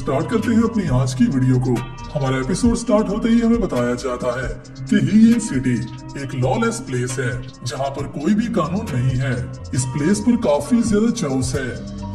Start करते हैं अपनी आज की वीडियो को। हमारा एपिसोड स्टार्ट होते ही हमें बताया जाता है कि हीयन सिटी एक लॉलेस प्लेस है जहां पर कोई भी कानून नहीं है। इस प्लेस पर काफी ज्यादा चाउस है।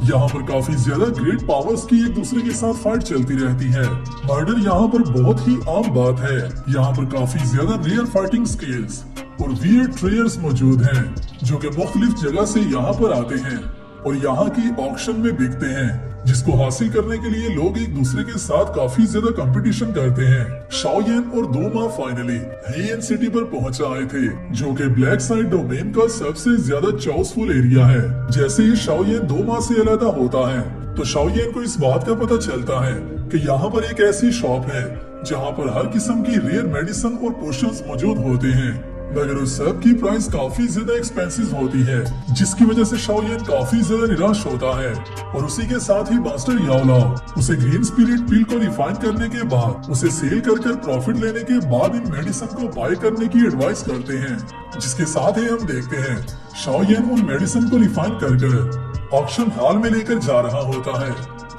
यहाँ पर काफी ज्यादा ग्रेट पावर्स की एक दूसरे के साथ फाइट चलती रहती है। मर्डर यहाँ पर बहुत ही आम बात है। यहाँ पर काफी ज्यादा रेयर फाइटिंग स्किल्स और वियर्ड ट्रेयर्स मौजूद हैं जो कि मुख्तलिफ जगह से यहाँ पर आते हैं और यहाँ की ऑक्शन में बिकते हैं, जिसको हासिल करने के लिए लोग एक दूसरे के साथ काफी ज्यादा कंपटीशन करते हैं। शाओयन और दोमा फाइनली हीयन सिटी पर पहुंच आए थे, जो कि ब्लैक साइड डोमेन का सबसे ज्यादा चाउसफुल एरिया है। जैसे ही शाओयन दोमा से अलग होता है तो शाओयन को इस बात का पता चलता है कि यहाँ पर एक ऐसी शॉप है जहाँ पर हर किस्म की रेयर मेडिसिन और पोशंस मौजूद होते हैं, मगर उस सब की प्राइस काफी ज्यादा एक्सपेंसिव होती है, जिसकी वजह से शाओयन काफी ज्यादा निराश होता है। और उसी के साथ ही मास्टर याओलाओ उसे ग्रीन स्पिरिट पिल को रिफाइन करने के बाद उसे सेल कर प्रॉफिट लेने के बाद इन मेडिसिन को बाय करने की एडवाइस करते हैं। जिसके साथ ही हम देखते हैं शाओयन उन मेडिसिन को रिफाइन कर ऑक्शन हॉल में लेकर जा रहा होता है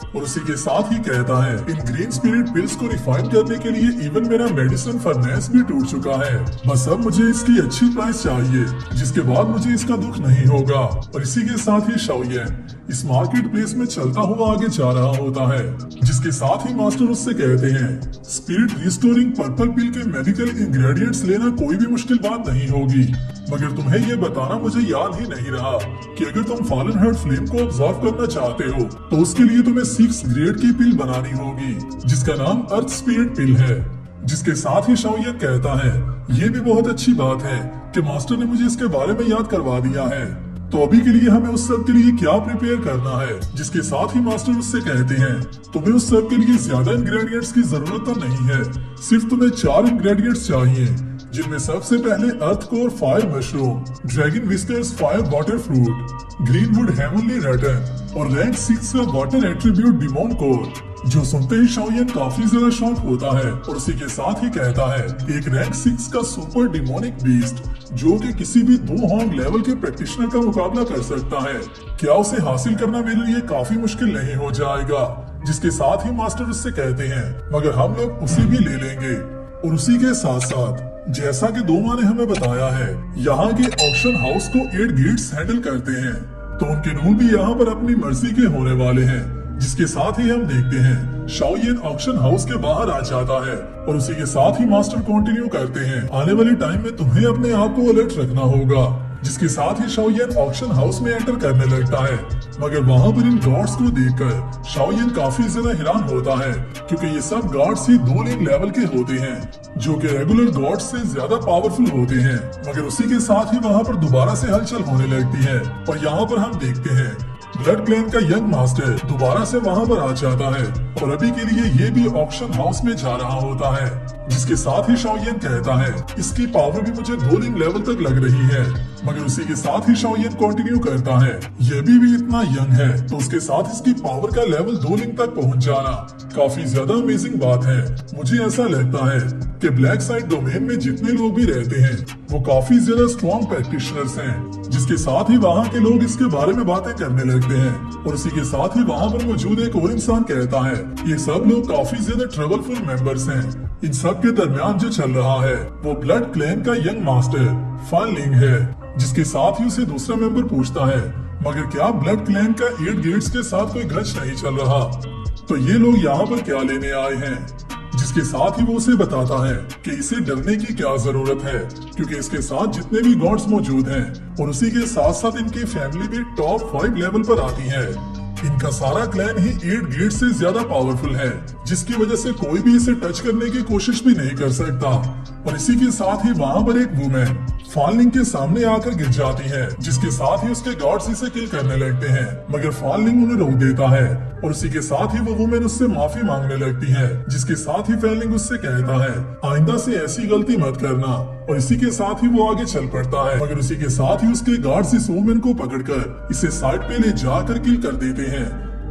और उसी के साथ ही कहता है इन ग्रीन स्पिरिट पिल्स को रिफाइन करने के लिए इवन मेरा मेडिसिन फर्नेस भी टूट चुका है। बस अब मुझे इसकी अच्छी प्राइस चाहिए, जिसके बाद मुझे इसका दुख नहीं होगा। और इसी के साथ ही शाओयन इस मार्केट प्लेस में चलता हुआ आगे जा रहा होता है, जिसके साथ ही मास्टर उससे कहते हैं स्पिरिट रिस्टोरिंग पर्पल पिल के मेडिकल इंग्रेडिएंट्स लेना कोई भी मुश्किल बात नहीं होगी, मगर तुम्हें ये बताना मुझे याद ही नहीं रहा कि अगर तुम फॉलन हार्ट फ्लेम को ऑब्जर्व करना चाहते हो तो उसके लिए तुम्हें 6 ग्रेड की पिल बनानी होगी, जिसका नाम अर्थ स्पिरिट पिल है। जिसके साथ ही शाओयन कहता है ये भी बहुत अच्छी बात है कि मास्टर ने मुझे इसके बारे में याद करवा दिया है, तो अभी के लिए हमें उस सब के लिए क्या प्रिपेयर करना है। जिसके साथ ही मास्टर उससे कहते हैं तुम्हें उस सब के लिए ज्यादा इंग्रेडिएंट्स की जरूरत तो नहीं है, सिर्फ तुम्हें 4 इंग्रेडिएंट्स चाहिए, जिनमें सबसे पहले earth core fire mushroom, dragon whiskers fire water fruit, greenwood heavenly rotten और रैंक 6 का वाटर एट्रीब्यूट डिमोन कोर। जो सुनते ही शाओयन काफी ज्यादा शॉक होता है और उसी के साथ ही कहता है एक रैंक 6 का सुपर डिमोनिक बीस्ट जो कि किसी भी 2 हॉन्ग लेवल के प्रैक्टिशनर का मुकाबला कर सकता है, क्या उसे हासिल करना मेरे लिए काफी मुश्किल नहीं हो जाएगा। जिसके साथ ही मास्टर उससे कहते हैं मगर हम लोग उसे भी ले लेंगे। और उसी के साथ साथ जैसा कि दोमा ने हमें बताया है यहाँ के ऑक्शन हाउस को 8 गेट्स हैंडल करते हैं, तो उनके रूल भी यहाँ पर अपनी मर्जी के होने वाले हैं। जिसके साथ ही हम देखते हैं शाओयन ऑक्शन हाउस के बाहर आ जाता है और उसी के साथ ही मास्टर कंटिन्यू करते हैं आने वाले टाइम में तुम्हें अपने आप को अलर्ट रखना होगा। जिसके साथ ही शाओयन ऑक्शन हाउस में एंटर करने लगता है, मगर वहाँ पर इन गॉड्स को देखकर शाओयन काफी ज्यादा हैरान होता है, क्योंकि ये सब गॉड्स ही 2 लिंक लेवल के होते हैं जो कि रेगुलर गॉड्स से ज्यादा पावरफुल होते हैं। मगर उसी के साथ ही वहाँ पर दोबारा से हलचल होने लगती है और यहाँ पर हम देखते हैं ब्लड क्लैन का यंग मास्टर दोबारा से वहाँ पर आ जाता है और अभी के लिए ये भी ऑक्शन हाउस में जा रहा होता है। जिसके साथ ही शाओयन कहता है इसकी पावर भी मुझे 2 लिंक लेवल तक लग रही है, मगर उसी के साथ ही शाओयन कंटिन्यू करता है ये भी इतना यंग है तो उसके साथ इसकी पावर का लेवल 2 लिंक तक पहुँच जाना काफी ज्यादा अमेजिंग बात है। मुझे ऐसा लगता है कि ब्लैक साइड डोमेन में जितने लोग भी रहते हैं वो काफी ज्यादा स्ट्रॉन्ग प्रैक्टिशनर्स हैं। जिसके साथ ही वहाँ के लोग इसके बारे में बातें करने लगते हैं और उसी के साथ ही वहाँ पर मौजूद एक और इंसान कहता है ये सब लोग काफी ज्यादा ट्रबलफुल मेंबर्स हैं। इन सब के दरमियान जो चल रहा है वो ब्लड क्लैन का यंग मास्टर फान लिंग है। जिसके साथ ही उसे दूसरा मेंबर पूछता है मगर क्या ब्लड क्लैन का 8 गेट्स के साथ कोई ग्रज नहीं चल रहा, तो ये लोग यहाँ पर क्या लेने आए हैं। जिसके साथ ही वो उसे बताता है कि इसे डरने की क्या जरूरत है, क्योंकि इसके साथ जितने भी गॉड्स मौजूद हैं और उसी के साथ साथ इनकी फैमिली भी टॉप 5 लेवल पर आती है। इनका सारा क्लैन ही 8 गेट से ज्यादा पावरफुल है, जिसकी वजह से कोई भी इसे टच करने की कोशिश भी नहीं कर सकता। और इसी के साथ ही वहाँ पर एक वुमेन फानलिंग के सामने आकर गिर जाती है, जिसके साथ ही उसके गॉड्स इसे किल करने लगते हैं, मगर फानलिंग उन्हें रोक देता है और उसी के साथ ही वो वुमेन उससे माफी मांगने लगती है। जिसके साथ ही फानलिंग उससे कहता है आइंदा से ऐसी गलती मत करना, और इसी के साथ ही वो आगे चल पड़ता है। मगर उसी के साथ ही उसके गार्ड्स इस वुमेन को पकड़कर इसे साइड पे ले जाकर किल कर देते हैं,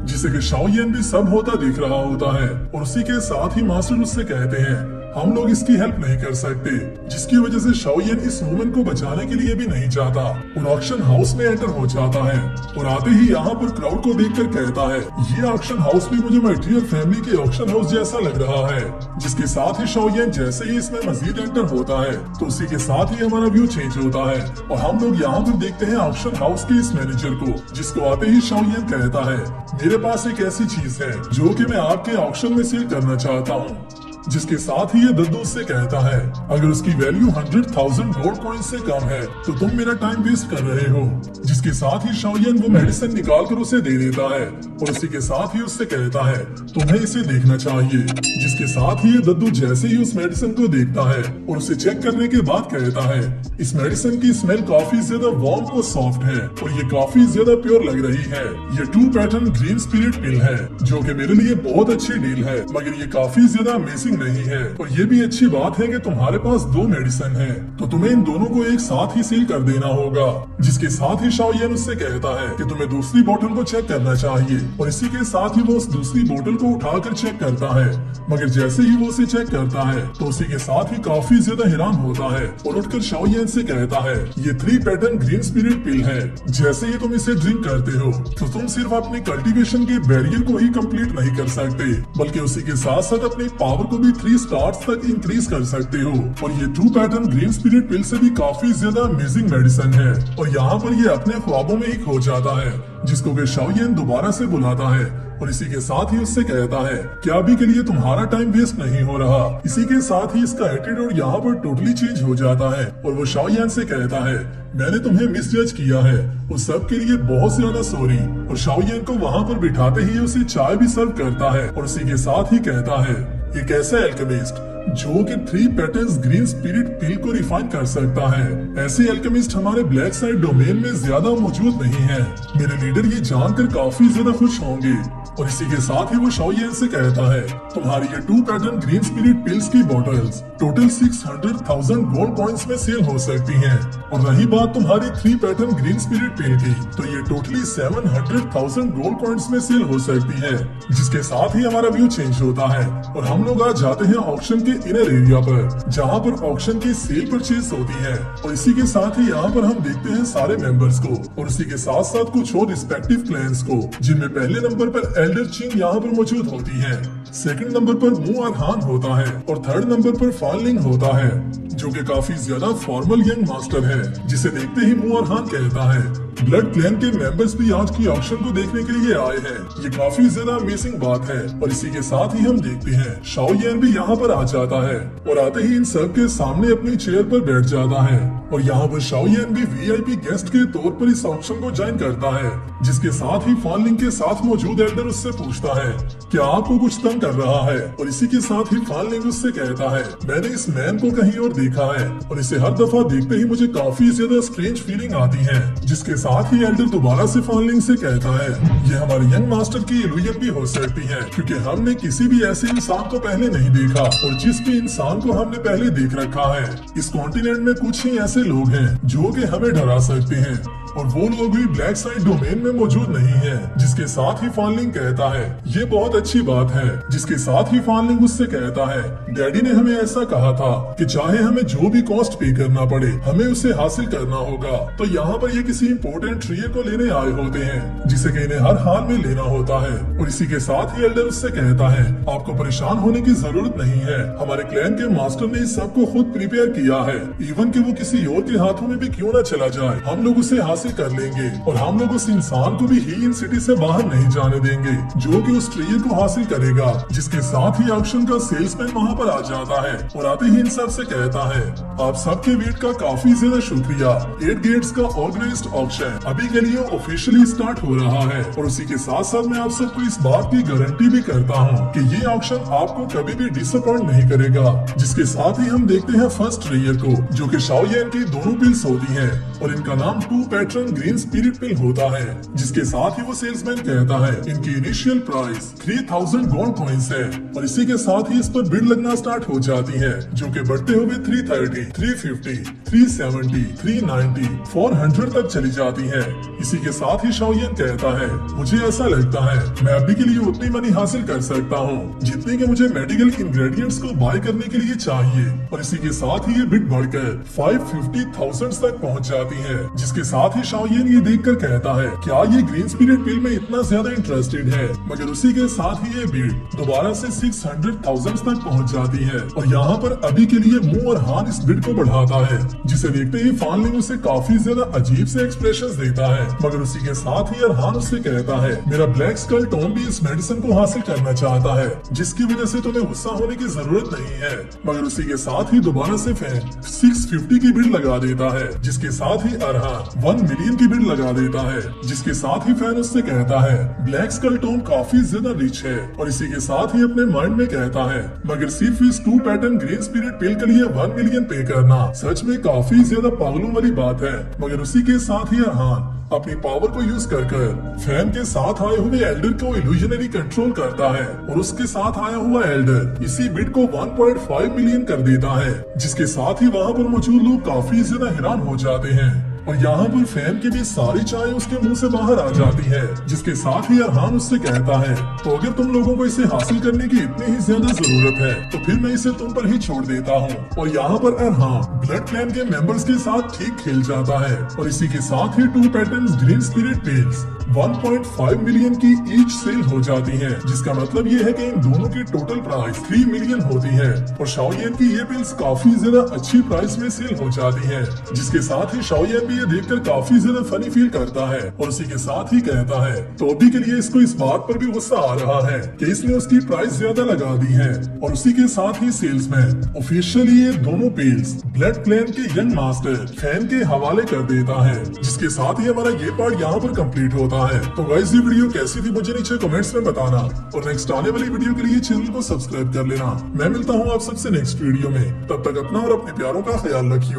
जिसे कि शाओयन भी सब होता देख रहा होता है। और उसी के साथ ही मास्टर उससे कहते हैं हम लोग इसकी हेल्प नहीं कर सकते, जिसकी वजह से शाओयन इस वुमन को बचाने के लिए भी नहीं चाहता और ऑक्शन हाउस में एंटर हो जाता है और आते ही यहाँ पर क्राउड को देखकर कहता है, ये ऑक्शन हाउस भी मुझे मैट्रियल फैमिली के ऑक्शन हाउस जैसा लग रहा है। जिसके साथ ही शाओयन जैसे ही इसमें मजीद एंटर होता है तो उसी के साथ ही हमारा व्यू चेंज होता है और हम लोग यहाँ पर देखते हैं ऑक्शन हाउस के इस मैनेजर को, जिसको आते ही शाओयन कहता है, मेरे पास एक ऐसी चीज है जो कि मैं आपके ऑक्शन में सेल करना चाहता हूँ। जिसके साथ ही ये दद्दू उससे कहता है, अगर उसकी वैल्यू 100,000 गोल्ड कॉइन से कम है तो तुम मेरा टाइम वेस्ट कर रहे हो। जिसके साथ ही शाओयन वो मेडिसिन निकाल कर उसे दे देता है और उसी के साथ ही उससे कहता है, तुम्हें इसे देखना चाहिए। जिसके साथ ही ये दद्दू जैसे ही उस मेडिसिन को देखता है और उसे चेक करने के बाद कहता है, इस मेडिसिन की स्मेल काफी ज्यादा वार्म और सॉफ्ट है और ये काफी ज्यादा प्योर लग रही है। ये 2 पैटर्न ग्रीन स्पिरिट पिल है जो कि मेरे लिए बहुत अच्छी डील है, मगर ये काफी ज्यादा अमेजिंग नहीं है। और ये भी अच्छी बात है कि तुम्हारे पास 2 मेडिसिन है तो तुम्हें इन दोनों को एक साथ ही सील कर देना होगा। जिसके साथ ही शाओयन उससे कहता है कि तुम्हें दूसरी बोतल को चेक करना चाहिए और इसी के साथ ही वो उस दूसरी बोतल को उठाकर चेक करता है, मगर जैसे ही वो उसे चेक करता है तो उसी के साथ ही काफी ज्यादा हैरान होता है और उठकर शाओयन से कहता है, ये 3 पैटर्न ग्रीन स्पिरिट पिल है। जैसे ही तुम इसे ड्रिंक करते हो तो तुम सिर्फ अपने कल्टीवेशन के बैरियर को ही कंप्लीट नहीं कर सकते, बल्कि उसी के साथ साथ अपनी पावर को भी 3 स्टार्स तक इंक्रीज कर सकते हो। और ये 2 पैटर्न ग्रीन स्पिरिट पिल से भी काफी ज्यादा अमेजिंग मेडिसिन है और यहाँ पर ये अपने ख्वाबों में ही खो जाता है, जिसको कि शाओयन दोबारा से बुलाता है और इसी के साथ ही उससे कहता है कि अभी के लिए तुम्हारा टाइम वेस्ट नहीं हो रहा। इसी के साथ ही इसका एटीट्यूड यहाँ पर टोटली चेंज हो जाता है और वो शाओयन से कहता है, मैंने तुम्हें मिसजज किया है, उस सब के लिए बहुत ज्यादा सॉरी। और शाओयन को वहाँ पर बिठाते ही उसे चाय भी सर्व करता है और उसी के साथ ही कहता है, एक ऐसा एल्केमिस्ट जो कि 3 पैटर्न्स ग्रीन स्पिरिट पिल को रिफाइन कर सकता है, ऐसे एल्केमिस्ट हमारे ब्लैक साइड डोमेन में ज्यादा मौजूद नहीं है। मेरे लीडर ये जानकर काफी ज्यादा खुश होंगे। और इसी के साथ ही वो शाओयन से कहता है, तुम्हारी ये 2 पैटर्न ग्रीन स्पिरिट पिल्स की बॉटल्स टोटल 600,000 गोल्ड कॉइन्स में सेल हो सकती हैं। और रही बात तुम्हारी 3 पैटर्न ग्रीन स्पिरिट पिल की, तो ये टोटली 700,000 गोल्ड कॉइन्स में सेल हो सकती है। जिसके साथ ही हमारा व्यू चेंज होता है और हम लोग आज जाते हैं ऑक्शन के इनर एरिया पर, जहाँ पर ऑक्शन की सेल परचेज होती है। और इसी के साथ ही यहाँ पर हम देखते हैं सारे मेंबर्स को और इसी के साथ साथ कुछ और रिस्पेक्टिव क्लैंस को, जिनमें पहले नंबर पर एल्डर चिंग यहाँ पर मौजूद होती है, सेकंड नंबर पर मू अरहान होता है और थर्ड नंबर पर फानलिंग होता है, जो कि काफी ज्यादा फॉर्मल यंग मास्टर है। जिसे देखते ही मू अरहान कहता है, ब्लड क्लैन के मेंबर्स भी आज की ऑक्शन को देखने के लिए आए हैं, ये काफी ज्यादा अमेजिंग बात है। और इसी के साथ ही हम देखते हैं शाओयन भी यहाँ पर आ जाता है और आते ही इन सब के सामने अपनी चेयर पर बैठ जाता है और यहाँ पर शाओयन भी वीआईपी गेस्ट के तौर पर इस ऑक्शन को ज्वाइन करता है। जिसके साथ ही फानलिंग के साथ मौजूद एल्डर उससे पूछता है, क्या आपको कुछ तंग कर रहा है? और इसी के साथ ही फानलिंग उससे कहता है, मैंने इस मैन को कहीं और देखा है और इसे हर दफा देखते ही मुझे काफी ज्यादा स्ट्रेंज फीलिंग आती है। जिसके साथ ही एल्डर दोबारा से फानलिंग से कहता है, ये हमारे यंग मास्टर की इल्यूजन भी हो सकती है, क्योंकि हमने किसी भी ऐसे इंसान को पहले नहीं देखा और जिस भी इंसान को हमने पहले देख रखा है, इस कॉन्टिनेंट में कुछ ही ऐसे लोग हैं जो कि हमें डरा सकते हैं और वो लोग भी ब्लैक साइड डोमेन में मौजूद नहीं है। जिसके साथ ही फानलिंग कहता है, ये बहुत अच्छी बात है। जिसके साथ ही फानलिंग उससे कहता है, डैडी ने हमें ऐसा कहा था कि चाहे हमें जो भी कॉस्ट पे करना पड़े, हमें उसे हासिल करना होगा। तो यहाँ पर ये किसी इम्पोर्टेंट ट्रियर को लेने आए होते हैं, जिसे कि इन्हें हर हाल में लेना होता है। और इसी के साथ ही एल्डर उससे कहता है, आपको परेशान होने की जरूरत नहीं है, हमारे क्लैन के मास्टर ने इस सब को खुद प्रिपेयर किया है। इवन कि वो किसी और के हाथों में भी क्यों न चला जाए, हम लोग उसे हासिल कर लेंगे और हम लोग उस इंसान को भी हीन सिटी से बाहर नहीं जाने देंगे जो कि उस ट्रियर को हासिल करेगा। जिसके साथ ही ऑक्शन का सेल्समैन वहाँ पर आ जाता है और आते ही इन सब से कहता है, आप सबके वेट का काफी ज्यादा शुक्रिया। 8 गेट्स का ऑर्गेनाइज्ड ऑक्शन अभी के लिए ऑफिशियली स्टार्ट हो रहा है और उसी के साथ साथ मैं आप सबको इस बात की गारंटी भी करता हूँ कि ये ऑक्शन आपको कभी भी डिसअपॉइंट नहीं करेगा। जिसके साथ ही हम देखते हैं फर्स्ट ट्रियर को, जो कि शाओयन की दोनों पिल्स होती है और इनका नाम 2 पैट पैटर्न ग्रीन स्पिरिट पिल होता है, जिसके साथ ही वो सेल्समैन कहता है इनकी इनिशियल प्राइस 3000 गोल्ड कॉइंस है और इसी के साथ ही इस पर बिड लगना स्टार्ट हो जाती है, जो कि बढ़ते हुए 330, 350, 370, 390, 400 तक चली जाती है। इसी के साथ ही शाओयन कहता है मुझे ऐसा लगता है मैं अभी के लिए उतनी मनी हासिल कर सकता हूँ जितनी कि मुझे मेडिकल इंग्रेडिएंट्स को बाय करने के लिए चाहिए, और इसी के साथ ही ये बिड बढ़कर 550,000 तक पहुँच जाती है। जिसके साथ ही शाओयन ये देखकर कहता है क्या ये ग्रीन स्पिरिट पिल में इतना ज्यादा इंटरेस्टेड है, मगर उसी के साथ ही ये बिड दोबारा से 600,000 तक पहुँच जाती है। और यहाँ पर अभी के लिए मुंह और हान इस बिड को बढ़ाता है, जिसे देखते ही फान लिंग उसे काफी ज्यादा अजीब से एक्सप्रेशंस देता है, मगर उसी के साथ ही अरहान उससे कहता है मेरा ब्लैक स्कल टॉम भी इस मेडिसिन को हासिल करना चाहता है, जिसकी वजह से तुम्हें गुस्सा होने की जरूरत नहीं है। मगर उसी के साथ ही दोबारा से फैन 650 की बिड लगा देता है, जिसके साथ ही अरहान 1 मिलियन की बिड लगा देता है, जिसके साथ ही फैन उससे कहता है ब्लैक स्कल टॉम काफी ज्यादा रिच है, और इसी के साथ ही अपने माइंड में कहता है मगर सिर्फ इस 2 पैटर्न ग्रीन स्पिरिट पिल के लिए 1 मिलियन पे करना सच में काफी ज्यादा पागलों वाली बात है। मगर उसी के साथ ही अरहान अपनी पावर को यूज कर फैन के साथ आए हुए एल्डर को इल्यूजनरी कंट्रोल करता है, और उसके साथ आया हुआ एल्डर इसी बिट को 1.5 मिलियन कर देता है, जिसके साथ ही वहाँ पर मौजूद लोग काफी ज्यादा हैरान हो जाते हैं। और यहाँ पर फैन की भी सारी चाय उसके मुंह से बाहर आ जाती है, जिसके साथ ही अरहान उससे कहता है तो अगर तुम लोगों को इसे हासिल करने की इतनी ही ज्यादा जरूरत है तो फिर मैं इसे तुम पर ही छोड़ देता हूँ। और यहाँ पर अरहान ब्लड क्लैन के मेंबर्स के साथ ठीक खेल जाता है, और इसी के साथ ही 2 patterns green spirit pills 1.5 million की ईच सेल हो जाती है, जिसका मतलब ये है कि इन दोनों की टोटल प्राइस 3 मिलियन होती है, और शाओयन की ये पिल्स काफी ज्यादा अच्छी प्राइस में सेल हो जाती है। जिसके साथ ही शाओयन ये देखकर काफी ज्यादा फनी फील करता है, और उसी के साथ ही कहता है तो अभी के लिए इसको इस बात पर भी गुस्सा आ रहा है कि इसने उसकी प्राइस ज्यादा लगा दी है। और उसी के साथ ही सेल्समैन ऑफिशियली ये दोनों पिल्स ब्लड क्लैन के यंग मास्टर फैन के हवाले कर देता है, जिसके साथ ही हमारा ये पार्ट यहाँ पर कंप्लीट होता है। तो गाइस ये वीडियो कैसी थी मुझे नीचे कमेंट्स में बताना, और नेक्स्ट आने वाली वीडियो के लिए चैनल को सब्सक्राइब कर लेना। मैं मिलता हूँ आप सबसे नेक्स्ट वीडियो में, तब तक अपना और अपने प्यारों का ख्याल रखिए।